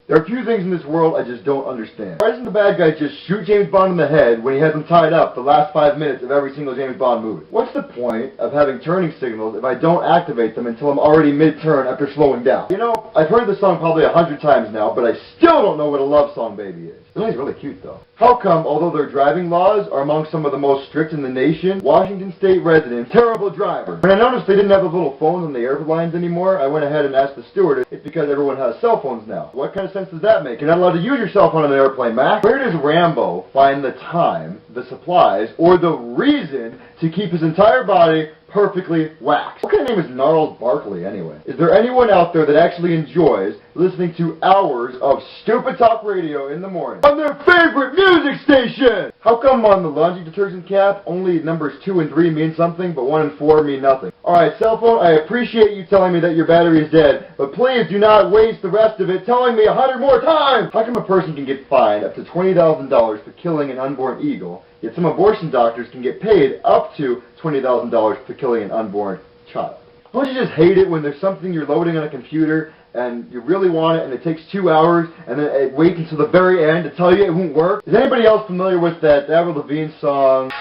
There are a few things in this world I just don't understand. Why doesn't the bad guy just shoot James Bond in the head when he has him tied up the last 5 minutes of every single James Bond movie? What's the point of having turning signals if I don't activate them until I'm already mid-turn after slowing down? You know, I've heard this song probably 100 times now, but I still don't know what a love song baby is. The song's really cute though. How come, although their driving laws are among some of the most strict in the nation, Washington State residents, terrible driver. When I noticed they didn't have those little phones on the airlines anymore, I went ahead and asked the steward if it's because everyone has cell phones now. What kind of sense does that make? You're not allowed to use your cell phone on an airplane, Mac. Where does Rambo find the time, the supplies, or the reason to keep his entire body perfectly waxed? What kind of name is Gnarls Barkley anyway? Is there anyone out there that actually enjoys listening to hours of stupid talk radio in the morning on their favorite music station? How come on the laundry detergent cap only numbers 2 and 3 mean something, but 1 and 4 mean nothing? Alright, cell phone, I appreciate you telling me that your battery is dead, but please do not waste the rest of it telling me 100 more times! How come a person can get fined up to $20,000 for killing an unborn eagle, yet some abortion doctors can get paid up to $20,000 for killing an unborn child? Don't you just hate it when there's something you're loading on a computer and you really want it and it takes 2 hours and then it waits until the very end to tell you it won't work? Is anybody else familiar with that Avril Lavigne song?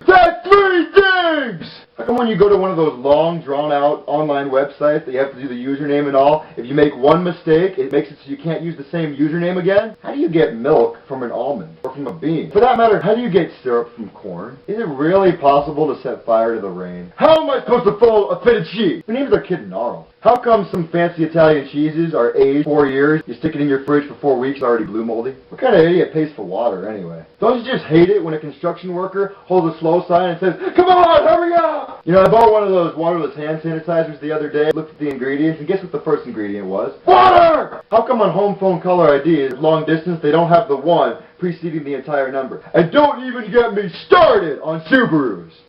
That's 3 things! How come when you go to one of those long, drawn-out online websites that you have to do the username and all, if you make one mistake, it makes it so you can't use the same username again? How do you get milk from an almond? Or from a bean? For that matter, how do you get syrup from corn? Is it really possible to set fire to the rain? How am I supposed to fold a fitted sheet? Who named their kid Gnarls? How come some fancy Italian cheeses are aged 4 years, you stick it in your fridge for 4 weeks, already blue moldy? What kind of idiot pays for water anyway? Don't you just hate it when a construction worker holds a slow sign and says, "Come on, hurry up!" You know, I bought one of those waterless hand sanitizers the other day, looked at the ingredients, and guess what the first ingredient was? Water! How come on home phone caller IDs, long distance, they don't have the 1 preceding the entire number? And don't even get me started on Subarus!